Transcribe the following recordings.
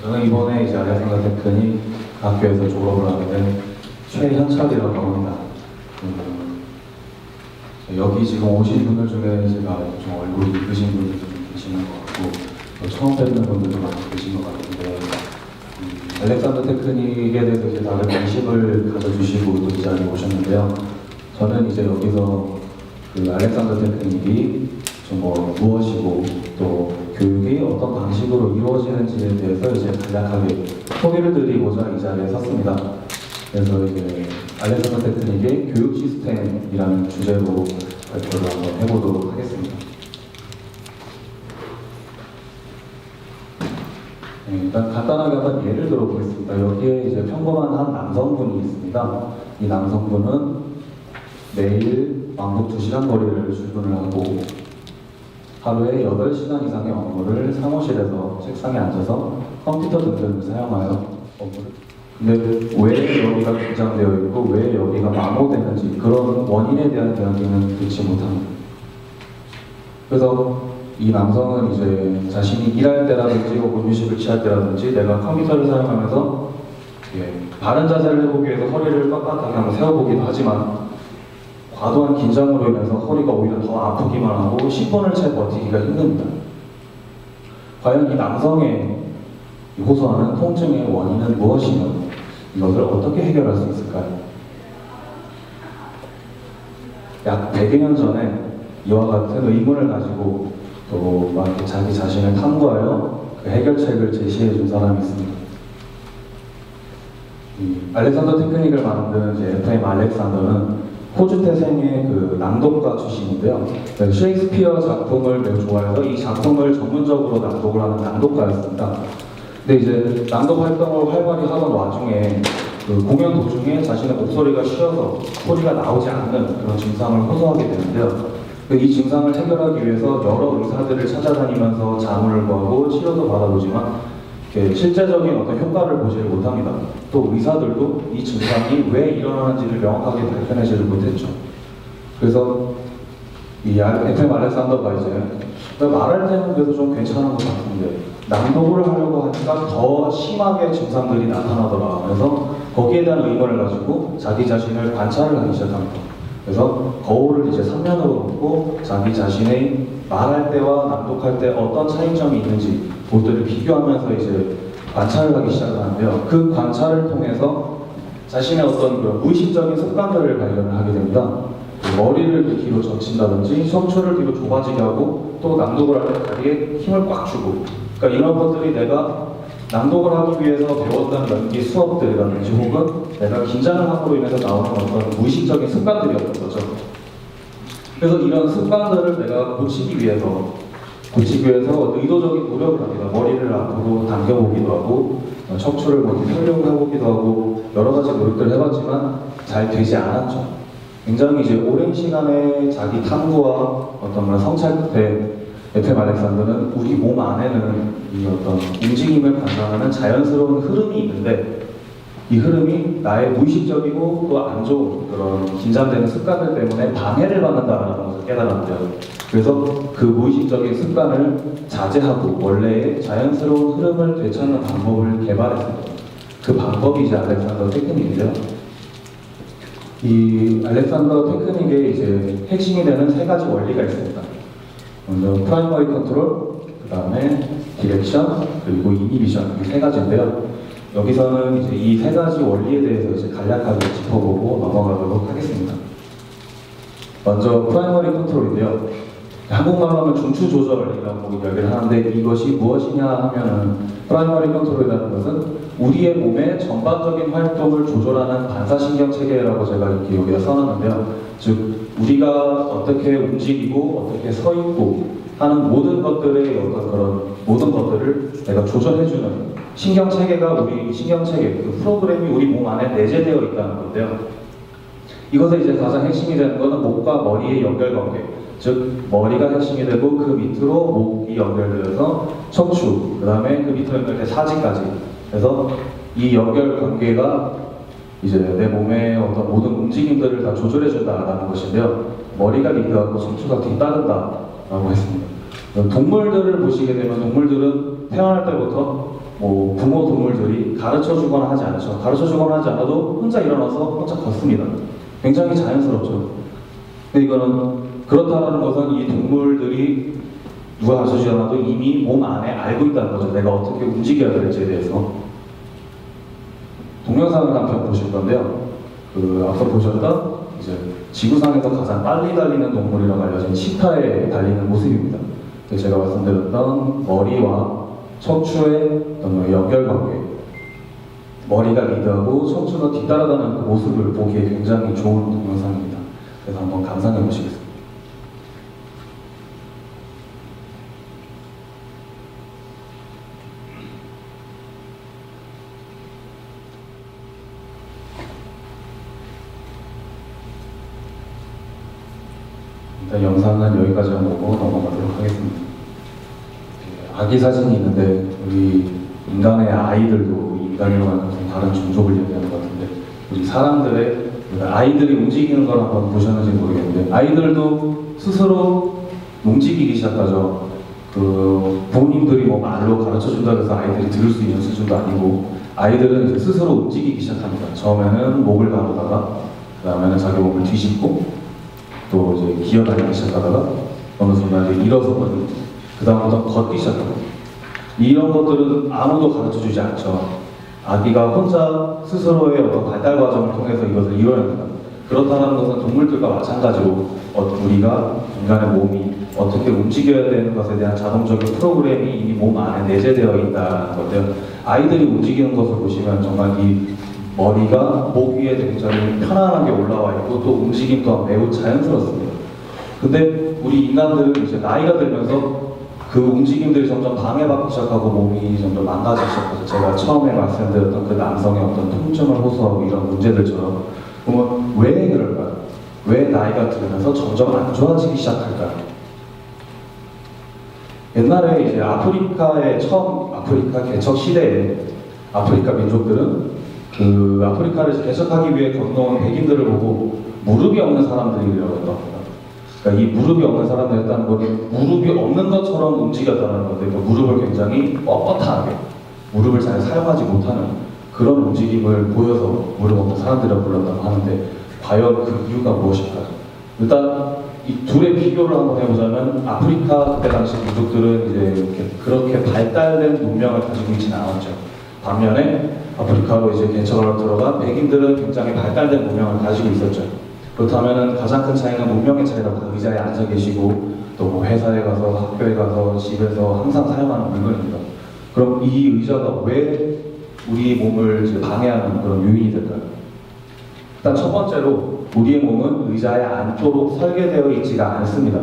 저는 이번에 이제 알렉산더 테크닉 학교에서 졸업을 하게 최현철이라고 합니다. 여기 지금 오신 분들 중에 제가 좀 얼굴이 이쁘신 분들도 좀 계시는 것 같고 또 처음 뵙는 분들도 많이 계신 것 같은데 알렉산더 테크닉에 대해서 이제 다들 관심을 가져주시고 또 이 자리에 오셨는데요. 저는 이제 여기서 그 알렉산더 테크닉이 좀 무엇이고 또 교육이 어떤 방식으로 이루어지는지에 대해서 이제 간략하게 소개를 드리고자 이 자리에 섰습니다. 그래서 이제 알렉산더 테크닉의 교육 시스템이라는 주제로 발표를 한번 해보도록 하겠습니다. 네, 일단 간단하게 한번 예를 들어보겠습니다. 여기에 이제 평범한 한 남성분이 있습니다. 이 남성분은 매일 왕복 2시간 거리를 출근을 하고 하루에 8시간 이상의 업무를 사무실에서 책상에 앉아서 컴퓨터 등등을 사용하여 업무를 근데 왜 여기가 긴장되어 있고 왜 여기가 마모되는지 그런 원인에 대한 이야기는 듣지 못합니다. 그래서 이 남성은 이제 자신이 일할 때라든지 혹은 휴식을 취할 때라든지 내가 컴퓨터를 사용하면서 바른 자세를 해보기 위해서 허리를 빡빡하게 한번 세워보기도 하지만 과도한 긴장으로 인해서 허리가 오히려 더 아프기만 하고 10분을 채 버티기가 힘듭니다. 과연 이 남성의 호소하는 통증의 원인은 무엇이며 이것을 어떻게 해결할 수 있을까요? 약 100여 년 전에 이와 같은 의문을 가지고 또 막 자기 자신을 탐구하여 그 해결책을 제시해 준 사람이 있습니다. 알렉산더 테크닉을 만든 이제 FM 알렉산더는 호주 태생의 그 낭독가 출신인데요. 셰익스피어 작품을 매우 좋아해서 이 작품을 전문적으로 낭독을 하는 낭독가였습니다. 근데 이제 낭독 활동을 활발히 하던 와중에 그 공연 도중에 자신의 목소리가 쉬어서 소리가 나오지 않는 그런 증상을 호소하게 되는데요. 이 증상을 해결하기 위해서 여러 의사들을 찾아다니면서 자문을 구하고 치료도 받아보지만 실제적인 어떤 효과를 보지를 못합니다. 또 의사들도 이 증상이 왜 일어나는지를 명확하게 밝혀내지를 못했죠. 그래서 이 FM 알렉산더가 이제 말할 때는 그래도 좀 괜찮은 것 같은데 낭독을 하려고 하니까 더 심하게 증상들이 나타나더라. 그래서 거기에 대한 의문을 가지고 자기 자신을 관찰을 하기 시작합니다. 그래서 거울을 이제 3면으로 놓고 자기 자신의 말할 때와 낭독할 때 어떤 차이점이 있는지 그것들을 비교하면서 이제 관찰을 하기 시작하는데요. 그 관찰을 통해서 자신의 어떤 그런 무의식적인 습관들을 발견을 하게 됩니다. 머리를 뒤로 젖힌다든지 척추를 뒤로 좁아지게 하고 또 낭독을 할 때 다리에 힘을 꽉 주고 그러니까 이런 것들이 내가 낭독을 하기 위해서 배웠던 연기 수업들이라든지 혹은 내가 긴장을 함으로 인해서 나오는 어떤 무의식적인 습관들이었던 거죠. 그래서 이런 습관들을 내가 고치기 위해서 의도적인 노력을 합니다. 머리를 앞으로 당겨보기도 하고 척추를 활용을 해보기도 하고 여러 가지 노력들을 해봤지만 잘 되지 않았죠. 굉장히 이제 오랜 시간의 자기 탐구와 어떤 그런 성찰 끝에 FM 알렉산더는 우리 몸 안에는 이 어떤 움직임을 판단하는 자연스러운 흐름이 있는데 이 흐름이 나의 무의식적이고 또 안 좋은 그런 긴장되는 습관들 때문에 방해를 받는다는 것을 깨달았대요. 그래서 그 무의식적인 습관을 자제하고 원래의 자연스러운 흐름을 되찾는 방법을 개발했습니다. 그 방법이 이제 알렉산더 테크닉인데요. 이 알렉산더 테크닉의 이제 핵심이 되는 3가지 원리가 있습니다. 먼저 프라이머리 컨트롤, 그 다음에 디렉션, 그리고 이니비션 이 3가지인데요. 여기서는 이제 이 3가지 원리에 대해서 이제 간략하게 짚어보고 넘어가도록 하겠습니다. 먼저 프라이머리 컨트롤인데요. 한국말로 하면 중추 조절이라고 이야기를 하는데 이것이 무엇이냐 하면은 프라이머리 컨트롤이라는 것은 우리의 몸의 전반적인 활동을 조절하는 반사신경 체계라고 제가 이렇게 여기다 써놨는데요. 즉 우리가 어떻게 움직이고 어떻게 서 있고 하는 모든 것들의 어떤 그런 모든 것들을 내가 조절해주는 신경 체계가 우리 신경 체계 그 프로그램이 우리 몸 안에 내재되어 있다는 건데요. 이것의 이제 가장 핵심이 되는 것은 목과 머리의 연결관계. 즉 머리가 핵심이 되고 그 밑으로 목이 연결되어서 척추, 그 다음에 그 밑으로 연결된 사지까지. 그래서 이 연결 관계가 이제 내 몸의 어떤 모든 움직임들을 다 조절해준다라는 것인데요. 머리가 리드하고 척추가 뒤따른다라고 했습니다. 동물들을 보시게 되면 동물들은 태어날 때부터 뭐 부모 동물들이 가르쳐 주거나 하지 않죠. 가르쳐 주거나 하지 않아도 혼자 일어나서 혼자 걷습니다. 굉장히 자연스럽죠. 근데 이거는 그렇다는 것은 이 동물들이 누가 가르쳐 주지 않아도 이미 몸 안에 알고 있다는 거죠. 내가 어떻게 움직여야 될지에 대해서. 동영상을 한 편 보실 건데요. 그 앞서 보셨던 이제 지구상에서 가장 빨리 달리는 동물이라고 알려진 치타의 달리는 모습입니다. 제가 말씀드렸던 머리와 척추의 어떤 연결관계, 머리가 리드하고 척추가 뒤따라가는 그 모습을 보기에 굉장히 좋은 동영상입니다. 그래서 한번 감상해 보시겠습니다. 일단 영상은 여기까지만 보고 넘어가도록 하겠습니다. 아기 사진이 있는데 우리 인간의 아이들도 인간이라고 하는 것은 다른 종족을 얘기하는 것 같은데 우리 사람들의 아이들이 움직이는 걸 한번 보셨는지 모르겠는데 아이들도 스스로 움직이기 시작하죠. 그 부모님들이 뭐 말로 가르쳐 준다고 해서 아이들이 들을 수 있는 수준도 아니고 아이들은 이제 스스로 움직이기 시작합니다. 처음에는 목을 가르다가 그 다음에는 자기 몸을 뒤집고 또 이제 기어다니기 시작하다가 어느 순간 이제 일어서거든요. 그 다음부터 걷기 시작합니다. 이런 것들은 아무도 가르쳐주지 않죠. 아기가 혼자 스스로의 어떤 발달 과정을 통해서 이것을 이뤄냅니다. 그렇다는 것은 동물들과 마찬가지로 우리가 인간의 몸이 어떻게 움직여야 되는 것에 대한 자동적인 프로그램이 이미 몸 안에 내재되어 있다는 건데요. 아이들이 움직이는 것을 보시면 정말 이 머리가 목 위에 굉장히 편안하게 올라와 있고 또 움직임 또한 매우 자연스럽습니다. 근데 우리 인간들은 이제 나이가 들면서 그 움직임들이 점점 방해받기 시작하고 몸이 점점 망가지기 시작하죠. 제가 처음에 말씀드렸던 그 남성의 어떤 통증을 호소하고 이런 문제들처럼 그러면 왜 그럴까요? 왜 나이가 들면서 점점 안 좋아지기 시작할까요? 옛날에 이제 아프리카 개척 시대에 아프리카 민족들은 그 아프리카를 개척하기 위해 건너온 백인들을 보고 무릎이 없는 사람들이라고 했던 겁니다. 그러니까 이 무릎이 없는 사람들이었다는 것은 무릎이 없는 것처럼 움직였다는 건데 그 무릎을 굉장히 뻣뻣하게 무릎을 잘 사용하지 못하는 그런 움직임을 보여서 무릎 없는 사람들이라고 불렀다고 하는데 과연 그 이유가 무엇일까요? 일단 이 둘의 비교를 한번 해보자면 아프리카 그때 당시 민족들은 이제 이렇게 그렇게 발달된 문명을 가지고 있지는 않았죠. 반면에 아프리카로 이제 개척하러 들어간 백인들은 굉장히 발달된 문명을 가지고 있었죠. 그렇다면 가장 큰 차이는 문명의 차이라고 의자에 앉아 계시고 또 뭐 회사에 가서 학교에 가서 집에서 항상 사용하는 물건입니다. 그럼 이 의자가 왜 우리 몸을 이제 방해하는 그런 요인이 될까요? 일단 첫 번째로 우리의 몸은 의자에 앉도록 설계되어 있지가 않습니다.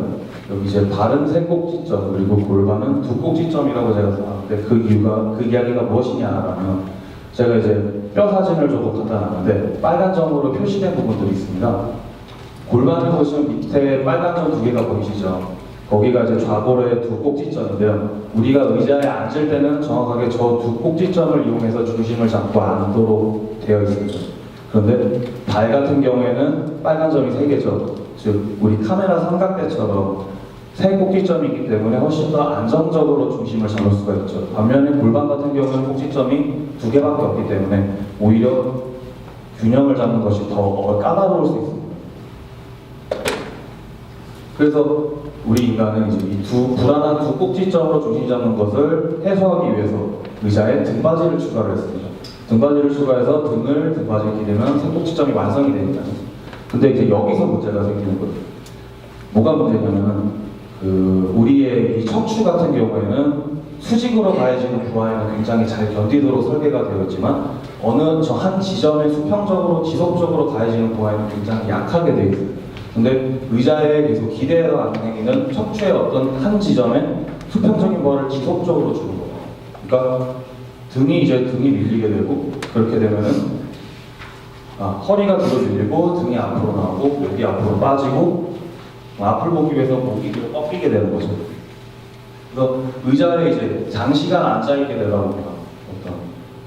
여기 이제 발은 세 꼭지점 그리고 골반은 두 꼭지점이라고 제가 생각하는데 그 이야기가 무엇이냐라면 제가 이제 뼈 사진을 조금 갖다 놨는데 빨간 점으로 표시된 부분들이 있습니다. 골반을 보시면 밑에 빨간 점 두 개가 보이시죠? 거기가 이제 좌골의 두 꼭지점인데요. 우리가 의자에 앉을 때는 정확하게 저 두 꼭지점을 이용해서 중심을 잡고 앉도록 되어 있습니다. 그런데 발 같은 경우에는 빨간 점이 세 개죠. 즉 우리 카메라 삼각대처럼 세 꼭지점이 있기 때문에 훨씬 더 안정적으로 중심을 잡을 수가 있죠. 반면에 골반 같은 경우는 꼭지점이 두 개밖에 없기 때문에 오히려 균형을 잡는 것이 더 까다로울 수 있습니다. 그래서 우리 인간은 이제 이 불안한 두 꼭지점으로 중심 잡는 것을 해소하기 위해서 의자에 등받이를 추가를 했습니다. 등받이를 추가해서 등받이를 기대면 세 꼭지점이 완성이 되니까요. 근데 이제 여기서 문제가 생기는 거예요. 뭐가 문제냐면은 우리의 이 척추 같은 경우에는 수직으로 가해지는 부하에는 굉장히 잘 견디도록 설계가 되어 있지만 어느 저 한 지점에 수평적으로 지속적으로 가해지는 부하에는 굉장히 약하게 되어 있어요. 근데 의자에 계속 기대서 앉는 행위는 척추의 어떤 한 지점에 수평적인 부하를 지속적으로 주는 거예요. 그러니까 등이 밀리게 되고 그렇게 되면은 허리가 뒤로 밀리고 등이 앞으로 나오고 목이 앞으로 빠지고 앞을 보기 위해서 목이 뒤로 꺾이게 되는 거죠. 그래서 의자에 이제 장시간 앉아있게 되다 보니까 어떤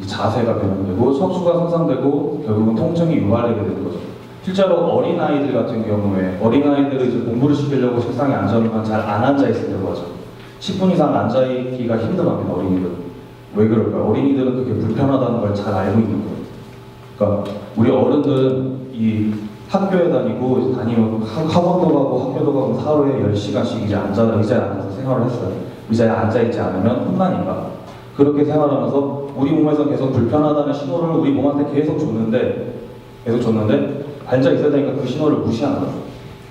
이 자세가 변형되고 척추가 손상되고 결국은 통증이 유발되게 되는 거죠. 실제로 어린아이들 같은 경우에 어린아이들을 이제 공부를 시키려고 책상에 앉아놓으면 잘 안 앉아있으려고 하죠. 10분 이상 앉아있기가 힘들어합니다, 어린이들은. 왜 그럴까요? 어린이들은 그게 불편하다는 걸 잘 알고 있는 거예요. 그러니까 우리 어른들은 이 학교에 다니고 이제 다니면 학원도 가고 학교도 가고 하루에 10시간씩 이제 의자에 앉아서 생활을 했어요. 의자에 앉아있지 않으면 혼나니까. 그렇게 생활하면서 우리 몸에서 계속 불편하다는 신호를 우리 몸한테 계속 줬는데 앉아 있어야 되니까 그 신호를 무시하는 거죠.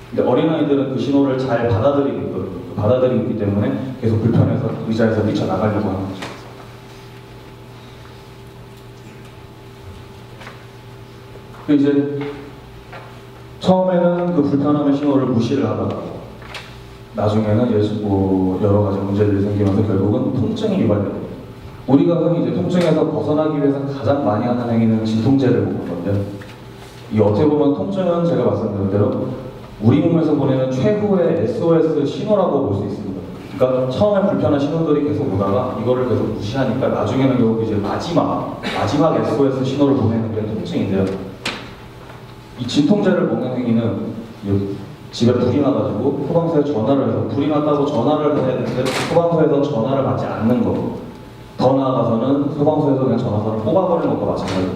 근데 어린아이들은 그 신호를 잘 받아들이기 때문에 계속 불편해서 의자에서 뛰쳐나가려고 하는 거죠. 이제 처음에는 그 불편함의 신호를 무시를 하다가 나중에는 여러 가지 문제들이 생기면서 결국은 통증이 유발됩니다. 우리가 흔히 이제 통증에서 벗어나기 위해서 가장 많이 하는 행위는 진통제를 먹는 건데, 이 어떻게 보면 통증은 제가 말씀드린 대로 우리 몸에서 보내는 최후의 SOS 신호라고 볼 수 있습니다. 그러니까 처음에 불편한 신호들이 계속 오다가 이거를 계속 무시하니까 나중에는 결국 이제 마지막 SOS 신호를 보내는 게 통증인데요. 이 진통제를 먹는 행위는 집에 불이 나가지고 소방서에 전화를 해서 불이 났다고 전화를 해야 되는데 소방서에서 전화를 받지 않는 거, 더 나아가서는 소방서에서 그냥 전화선을 뽑아버리는 것과 마찬가지예요.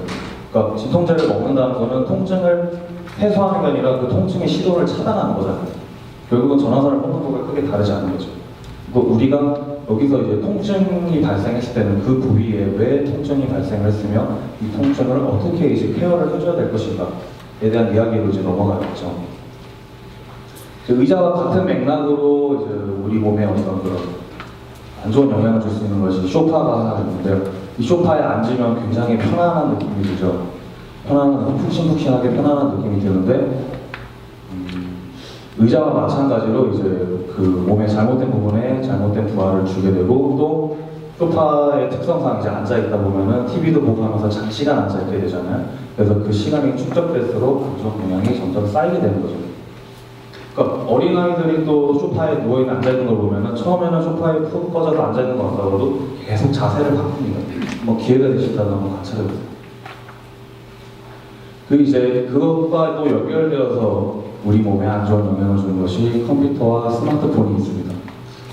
그러니까 진통제를 먹는다는 거는 통증을 해소하는 게 아니라 그 통증의 시도를 차단하는 거잖아요. 결국은 전화선을 뽑는 것과 크게 다르지 않은 거죠. 우리가 여기서 이제 통증이 발생했을 때는 그 부위에 왜 통증이 발생했으며 이 통증을 어떻게 이제 케어를 해줘야 될 것인가에 대한 이야기로 이제 넘어가겠죠. 의자와 같은 맥락으로 이제 우리 몸에 어떤 그런 안 좋은 영향을 줄 수 있는 것이 소파가 하나 있는데요. 이 소파에 앉으면 굉장히 편안한 느낌이 들죠. 푹신푹신하게 편안한 느낌이 드는데, 의자와 마찬가지로 이제 그 몸의 잘못된 부분에 잘못된 부하를 주게 되고, 또 소파의 특성상 이제 앉아 있다 보면은 TV도 보고 하면서 장시간 앉아 있게 되잖아요. 그래서 그 시간이 축적될수록 안 좋은 영향이 점점 쌓이게 되는 거죠. 그러니까 어린아이들이 또 소파에 누워있는 앉아있는 걸 보면은 처음에는 소파에 푹 꺼져서 앉아있는 것 같다고도 계속 자세를 바꿉니다. 뭐 기회가 되신다면 한번 관찰해보세요. 이제 그것과 또 연결되어서 우리 몸에 안 좋은 영향을 주는 것이 컴퓨터와 스마트폰이 있습니다.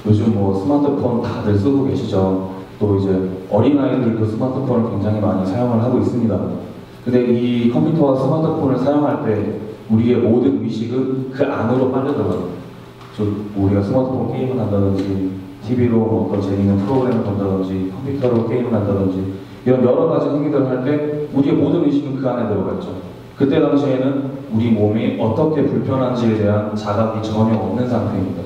요즘 뭐 스마트폰 다들 쓰고 계시죠. 또 이제 어린아이들도 스마트폰을 굉장히 많이 사용을 하고 있습니다. 근데 이 컴퓨터와 스마트폰을 사용할 때 우리의 모든 의식은 그 안으로 빨려 들어가요. 우리가 스마트폰 게임을 한다든지, TV로 어떤 재밌는 프로그램을 본다든지, 컴퓨터로 게임을 한다든지, 이런 여러 가지 행위들을 할 때 우리의 모든 의식은 그 안에 들어가 있죠. 그때 당시에는 우리 몸이 어떻게 불편한지에 대한 자각이 전혀 없는 상태입니다.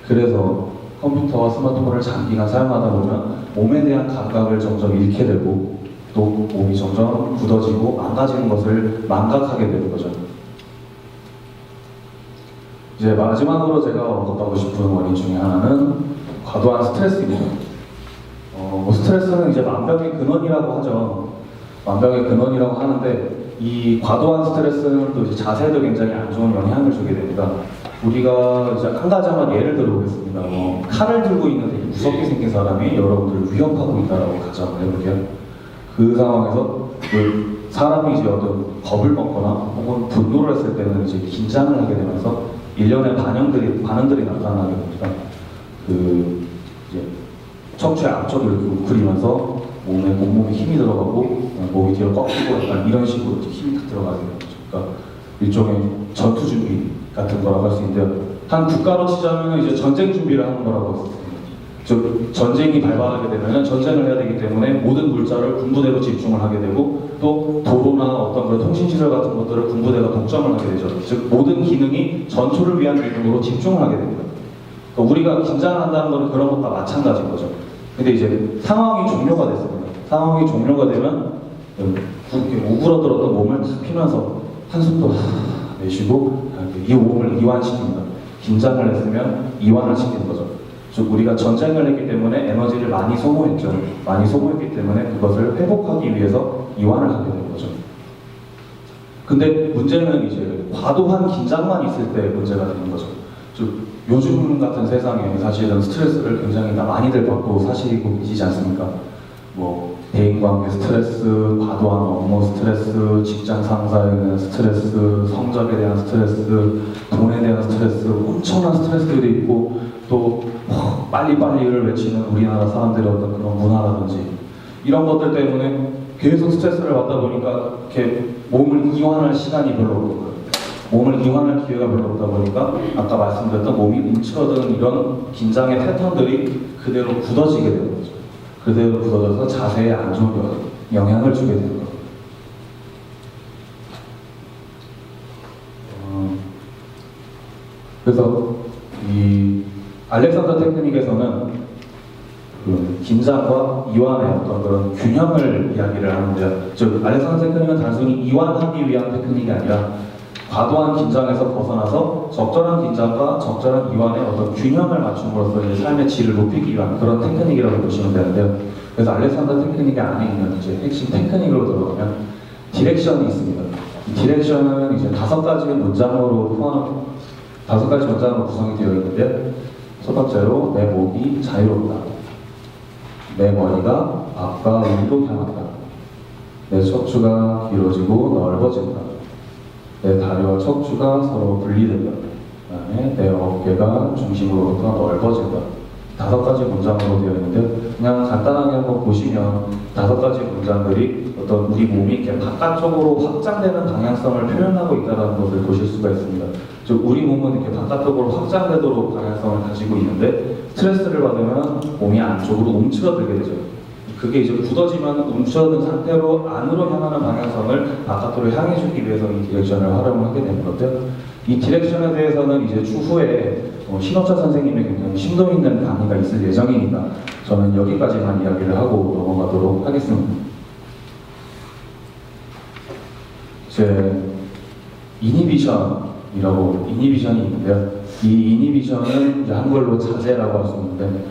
그래서 컴퓨터와 스마트폰을 장기간 사용하다 보면 몸에 대한 감각을 점점 잃게 되고, 또 몸이 점점 굳어지고 망가지는 것을 망각하게 되는 거죠. 이제 마지막으로 제가 언급하고 싶은 원인 중에 하나는 과도한 스트레스입니다. 스트레스는 이제 만병의 근원이라고 하죠. 만병의 근원이라고 하는데, 이 과도한 스트레스는 또 이제 자세도 굉장히 안 좋은 영향을 주게 됩니다. 우리가 이제 한 가지만 예를 들어보겠습니다. 칼을 들고 있는 되게 무섭게 생긴 사람이 여러분들을 위협하고 있다라고 가정을 해볼게요. 그 상황에서 사람이 이제 어떤 겁을 먹거나 혹은 분노를 했을 때는 이제 긴장을 하게 되면서 일련의 반응들이 나타나게 됩니다. 이제 척추의 앞쪽을 이렇게 웅크리면서 온몸에 힘이 들어가고 몸이 뒤로 꺾이고 약간 이런 식으로 힘이 딱 들어가게 되는 거죠. 그러니까 일종의 전투 준비 같은 거라고 할 수 있는데요. 한 국가로 치자면 이제 전쟁 준비를 하는 거라고 할 수 있습니다. 즉 전쟁이 발발하게 되면 전쟁을 해야 되기 때문에 모든 물자를 군부대로 집중을 하게 되고, 또 도로나 어떤 그런 통신시설 같은 것들을 군부대가 독점을 하게 되죠. 즉 모든 기능이 전투를 위한 기능으로 집중을 하게 됩니다. 그러니까 우리가 긴장을 한다는 것은 그런 것과 마찬가지인 거죠. 근데 이제 상황이 종료가 됐습니다. 상황이 종료가 되면 우그러들었던 몸을 탁 피면서 한숨도 내쉬고 이 몸을 이완시킵니다. 긴장을 했으면 이완을 시키는 거죠. 즉 우리가 전쟁을 했기 때문에 에너지를 많이 소모했죠. 많이 소모했기 때문에 그것을 회복하기 위해서 이완을 하게 되는 거죠. 근데 문제는 이제 과도한 긴장만 있을 때 문제가 되는 거죠. 즉 요즘 같은 세상에 사실은 스트레스를 굉장히 많이들 받고 사시고 계시지 않습니까? 대인관계 스트레스, 과도한 업무 스트레스, 직장 상사에 대한 스트레스, 성적에 대한 스트레스, 돈에 대한 스트레스, 엄청난 스트레스들이 있고, 또 빨리빨리를 외치는 우리나라 사람들의 어떤 그런 문화라든지, 이런 것들 때문에 계속 스트레스를 받다 보니까 이렇게 몸을 이완할 시간이 별로 없는 거예요. 몸을 이완할 기회가 별로 없다 보니까 아까 말씀드렸던 몸이 움츠러드는 이런 긴장의 패턴들이 그대로 굳어지게 되는 거죠. 그대로 굳어져서 자세에 안 좋은 영향을 주게 되는 거예요. 그래서 이 알렉산더 테크닉에서는 그 긴장과 이완의 어떤 그런 균형을 이야기를 하는데요. 즉 알렉산더 테크닉은 단순히 이완하기 위한 테크닉이 아니라 과도한 긴장에서 벗어나서 적절한 긴장과 적절한 이완의 어떤 균형을 맞춤으로써 이제 삶의 질을 높이기 위한 그런 테크닉이라고 보시면 되는데요. 그래서 알렉산더 테크닉의 안에 있는 이제 핵심 테크닉으로 들어가면 디렉션이 있습니다. 이 디렉션은 이제 5가지 문장으로 구성이 되어 있는데, 첫 번째로 내 목이 자유롭다, 내 머리가 앞과 위로 향한다, 내 척추가 길어지고 넓어진다, 내 다리와 척추가 서로 분리된다, 그다음에 내 어깨가 중심으로부터 넓어진다. 5가지 문장으로 되어 있는데, 그냥 간단하게 한번 보시면 5가지 문장들이 어떤 우리 몸이 이렇게 바깥쪽으로 확장되는 방향성을 표현하고 있다는 것을 보실 수가 있습니다. 즉 우리 몸은 이렇게 바깥쪽으로 확장되도록 방향성을 가지고 있는데, 스트레스를 받으면 몸이 안쪽으로 움츠러들게 되죠. 그게 이제 굳어지면 움츠러든 상태로 안으로 향하는 방향성을 바깥으로 향해주기 위해서 이 디렉션을 활용을 하게 되는 건데요. 이 디렉션에 대해서는 이제 추후에 신호차 선생님의 굉장히 심도 있는 강의가 있을 예정이니까 저는 여기까지만 이야기를 하고 넘어가도록 하겠습니다. 이제 이니비션이 있는데요. 이 이니비션은 이제 한글로 자제라고 할 수 있는데,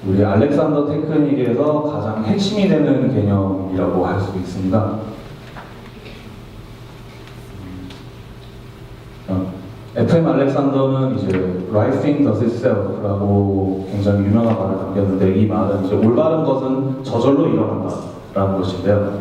우리 알렉산더 테크닉에서 가장 핵심이 되는 개념이라고 할 수 있습니다. FM 알렉산더는 이제 Right thing does itself라고 굉장히 유명한 말을 남겼는데, 이 말은 이제 올바른 것은 저절로 일어난다라는 것인데요.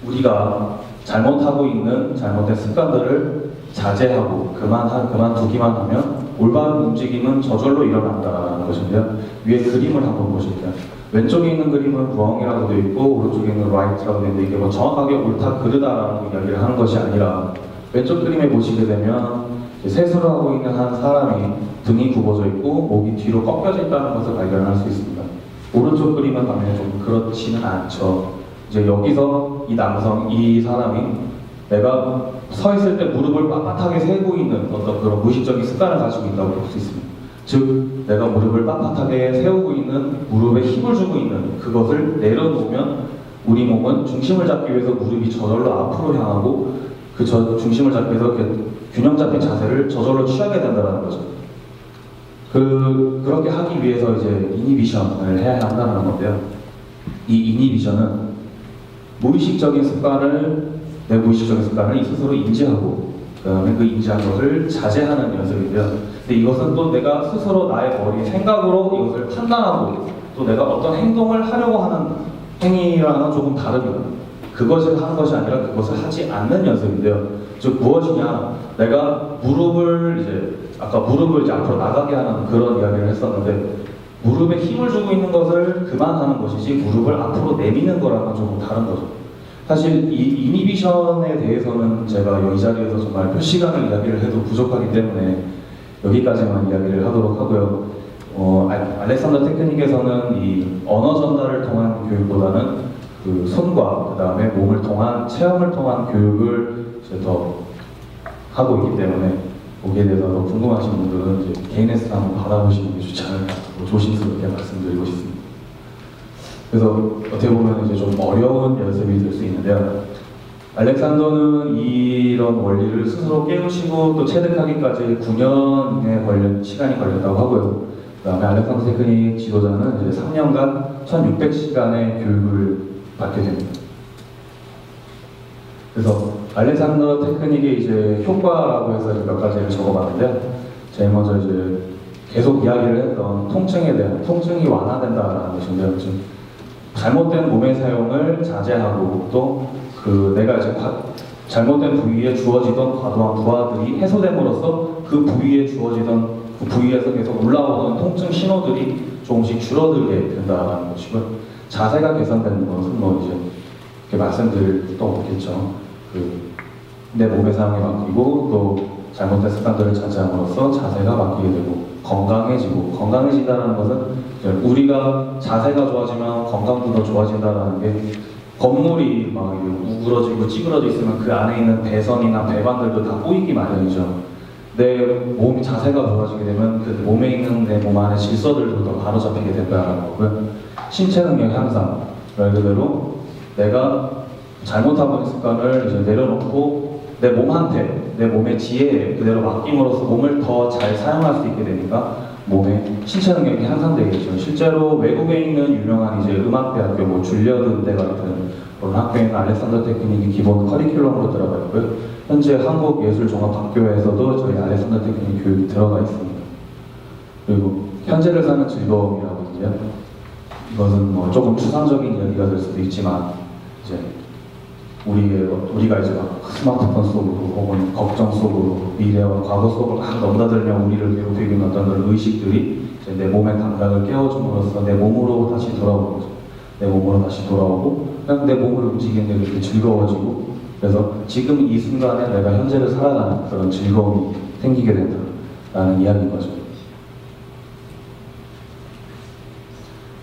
우리가 잘못하고 있는 잘못된 습관들을 자제하고 그만두기만 하면 올바른 움직임은 저절로 일어난다는 것인데요. 위에 그림을 한번 보실게요. 왼쪽에 있는 그림은 wrong이라고 되어 있고, 오른쪽에 있는 right라고 되어 있는데, 이게 뭐 정확하게 옳다 그르다라는 이야기를 하는 것이 아니라, 왼쪽 그림에 보시게 되면 세수를 하고 있는 한 사람이 등이 굽어져 있고 목이 뒤로 꺾여져 있다는 것을 발견할 수 있습니다. 오른쪽 그림은 반면에 좀 그렇지는 않죠. 이제 여기서 이 사람이 내가 서 있을 때 무릎을 빳빳하게 세고 있는 어떤 그런 무의식적인 습관을 가지고 있다고 볼 수 있습니다. 즉, 내가 무릎을 빳빳하게 세우고 있는, 무릎에 힘을 주고 있는 그것을 내려놓으면 우리 몸은 중심을 잡기 위해서 무릎이 저절로 앞으로 향하고 그 중심을 잡기 위해서 균형 잡힌 자세를 저절로 취하게 된다는 거죠. 그렇게 하기 위해서 이제 이니비션을 해야 한다는 건데요. 이 이니비션은 내 무의식적인 습관을 이 스스로 인지하고, 그 다음에 그 인지한 것을 자제하는 연습인데요. 근데 이것은 또 내가 스스로 나의 머리 생각으로 이것을 판단하고 또 내가 어떤 행동을 하려고 하는 행위랑은 조금 다릅니다. 그것을 하는 것이 아니라 그것을 하지 않는 연습인데요. 즉 무엇이냐, 내가 아까 무릎을 이제 앞으로 나가게 하는 그런 이야기를 했었는데, 무릎에 힘을 주고 있는 것을 그만하는 것이지 무릎을 앞으로 내미는 거랑은 조금 다른 거죠. 사실 이 이니비션에 대해서는 제가 이 자리에서 정말 몇 시간을 이야기를 해도 부족하기 때문에 여기까지만 이야기를 하도록 하고요. 알렉산더 테크닉에서는 이 언어 전달을 통한 교육보다는 그 손과 그 다음에 몸을 통한 체험을 통한 교육을 이제 더 하고 있기 때문에, 거기에 대해서 더 궁금하신 분들은 이제 개인 레슨 한번 받아보시는 게 좋지 않을까, 조심스럽게 말씀드리고 싶습니다. 그래서 어떻게 보면 이제 좀 어려운 연습이 될 수 있는데요. 알렉산더는 이런 원리를 스스로 깨우치고 또 체득하기까지 9년의 시간이 걸렸다고 하고요. 그 다음에 알렉산더 테크닉 지도자는 이제 3년간 1600시간의 교육을 받게 됩니다. 그래서 알렉산더 테크닉의 이제 효과라고 해서 몇 가지를 적어봤는데요. 제일 먼저 이제 계속 이야기를 했던 통증에 대한, 통증이 완화된다라는 것인데요. 즉 잘못된 몸의 사용을 자제하고 또 내가 이제 잘못된 부위에 주어지던 과도한 부하들이 해소됨으로써 그 부위에서 계속 올라오던 통증 신호들이 조금씩 줄어들게 된다는 것이고요. 자세가 개선되는 것은 뭐 이제 이렇게 말씀드릴 것도 없겠죠. 내 몸의 사용이 바뀌고 또 잘못된 습관들을 자제함으로써 자세가 바뀌게 되고 건강해진다는 것은 이제 우리가 자세가 좋아지면 건강도 더 좋아진다는 게 건물이 막 우그러지고 찌그러져 있으면 그 안에 있는 배선이나 배관들도 다 꼬이기 마련이죠. 내 몸 자세가 좋아지게 되면 그 몸에 있는 내 몸 안의 질서들도 더 바로잡히게 된다는 거고요. 신체 능력 향상, 말 그대로 내가 잘못하고 있는 습관을 이제 내려놓고 내 몸한테, 내 몸의 지혜에 그대로 맡김으로써 몸을 더 잘 사용할 수 있게 되니까 몸의 신체 능력이 향상되겠죠. 실제로 외국에 있는 유명한 이제 음악대학교, 뭐 줄리어드 음대 같은 그런 학교에는 알렉산더 테크닉이 기본 커리큘럼으로 들어가 있고요. 현재 한국예술종합학교에서도 저희 알렉산더 테크닉 교육이 들어가 있습니다. 그리고 현재를 사는 즐거움이라고요. 이것은 뭐 조금 추상적인 이야기가 될 수도 있지만 이제 우리가 이제 막 스마트폰 속으로 혹은 걱정 속으로 미래와 과거 속으로 막 넘나들며 우리를 괴롭히는 어떤 그런 의식들이 이제 내 몸의 감각을 깨워줌으로써 내 몸으로 다시 돌아오는 거죠. 내 몸으로 다시 돌아오고 그냥 내 몸을 움직이는 게 이렇게 즐거워지고 그래서 지금 이 순간에 내가 현재를 살아가는 그런 즐거움이 생기게 된다라는 이야기인 거죠.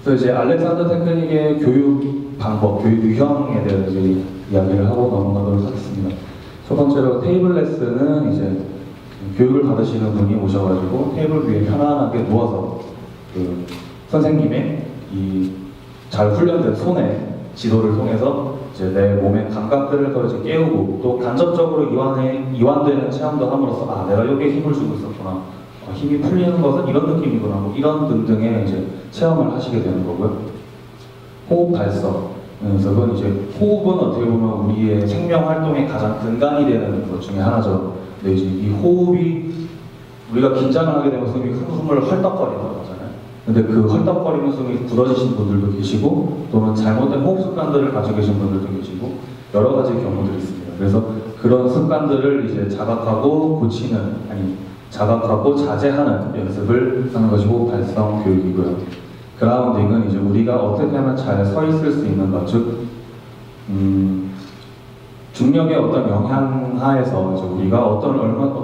그래서 이제 알렉산더 테크닉의 교육 방법, 교육 유형에 대해서 이제 이야기를 하고 넘어가도록 하겠습니다. 첫 번째로 테이블 레슨은 이제 교육을 받으시는 분이 오셔가지고 테이블 위에 편안하게 누워서 그 선생님의 이 잘 훈련된 손에 지도를 통해서 이제 내 몸의 감각들을 더 이제 깨우고 또 간접적으로 이완되는 체험도 함으로써 아 내가 여기에 힘을 주고 있었구나. 힘이 풀리는 것은 이런 느낌이구나. 뭐 이런 등등의 이제 체험을 하시게 되는 거고요. 호흡 발성. 그건 이제 호흡은 어떻게 보면 우리의 생명 활동의 가장 근간이 되는 것 중에 하나죠. 근데 이제 이 호흡이 우리가 긴장을 하게 되면 숨이 흐물흐물 헐떡거린다고 하잖아요. 근데 그 헐떡거리는 숨이 굳어지신 분들도 계시고 또는 잘못된 호흡 습관들을 가지고 계신 분들도 계시고 여러 가지 경우들이 있습니다. 그래서 그런 습관들을 이제 자각하고 자제하는 연습을 하는 것이 호흡 발성 교육이고요. 그라운딩은 이제 우리가 어떻게 하면 잘 서 있을 수 있는가, 즉 중력의 어떤 영향 하에서 이제 우리가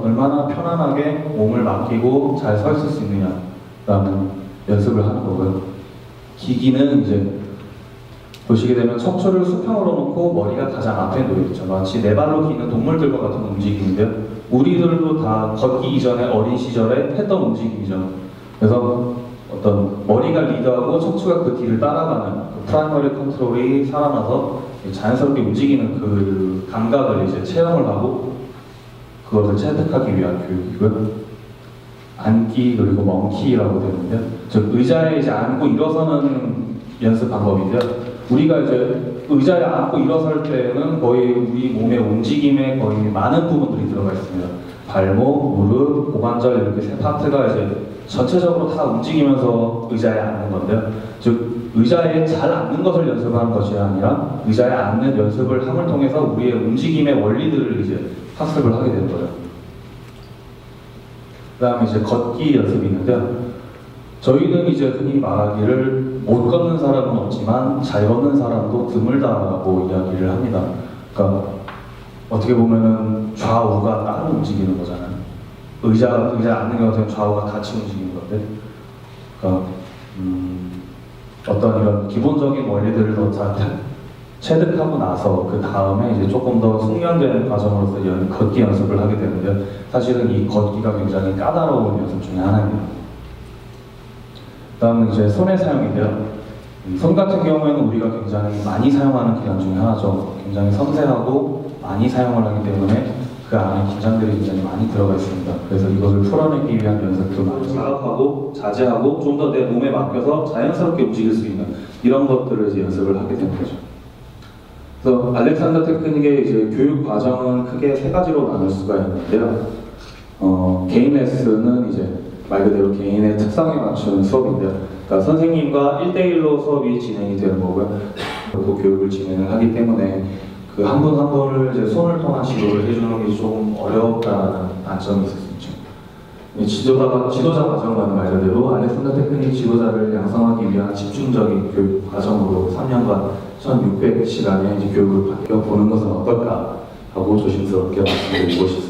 얼마나 편안하게 몸을 맡기고 잘 서 있을 수 있느냐라는 연습을 하는 거고요. 기기는 이제 보시게 되면 척추를 수평으로 놓고 머리가 가장 앞에 놓여 있죠. 마치 네 발로 기는 동물들과 같은 움직임인데요. 우리들도 다 걷기 이전에 어린 시절에 했던 움직임이죠. 그래서 어떤 머리가 리드하고 척추가 그 뒤를 따라가는 그 프라이머리 컨트롤이 살아나서 자연스럽게 움직이는 그 감각을 이제 체험을 하고 그것을 체득하기 위한 교육이고요. 앉기 그리고 멍키라고 되는데요. 즉 의자에 이제 앉고 일어서는 연습 방법인데요. 우리가 이제 의자에 앉고 일어설 때는 거의 우리 몸의 움직임에 거의 많은 부분들이 들어가 있습니다. 발목, 무릎, 고관절 이렇게 세 파트가 이제 전체적으로 다 움직이면서 의자에 앉는 건데요. 즉 의자에 잘 앉는 것을 연습하는 것이 아니라 의자에 앉는 연습을 함을 통해서 우리의 움직임의 원리들을 이제 학습을 하게 되는 거예요. 그 다음에 이제 걷기 연습이 있는데요. 저희는 이제 흔히 말하기를 못 걷는 사람은 없지만 잘 걷는 사람도 드물다라고 이야기를 합니다. 그러니까 어떻게 보면은 좌우가 따로 움직이는 거잖아요. 의자에 앉는 경우는 좌우가 같이 움직이는 건데, 그러니까 어떤 이런 기본적인 원리들을 더 잘 체득하고 나서 그 다음에 이제 조금 더 숙련되는 과정으로서 걷기 연습을 하게 되는데 사실은 이 걷기가 굉장히 까다로운 연습 중에 하나입니다. 다음은 이제 손의 사용인데요. 손 같은 경우에는 우리가 굉장히 많이 사용하는 기관 중에 하나죠. 굉장히 섬세하고 많이 사용을 하기 때문에 그 안에 긴장들이 굉장히 많이 들어가 있습니다. 그래서 이것을 풀어내기 위한 연습도 많이 자각하고 자제하고 좀 더 내 몸에 맡겨서 자연스럽게 움직일 수 있는 이런 것들을 이제 연습을 하게 되는 거죠. 그래서 알렉산더 테크닉의 이제 교육 과정은 크게 세 가지로 나눌 수가 있는데요. 개인 레슨은 이제 말 그대로 개인의 특성에 맞추는 수업인데요. 그러니까 선생님과 1대1로 수업이 진행이 되는 거고요. 또 교육을 진행을 하기 때문에 그 한 분 한 분을 이제 손을 통한 지도를 해주는 게 좀 어렵다는 단점이 있을 수 있죠. 이 지도자 과정과는 말 그대로 알렉산더 테크닉 지도자를 양성하기 위한 집중적인 교육 과정으로 3년간 1,600시간의 교육을 받겨 보는 것은 어떨까 하고 조심스럽게 말씀드리고 싶습니다.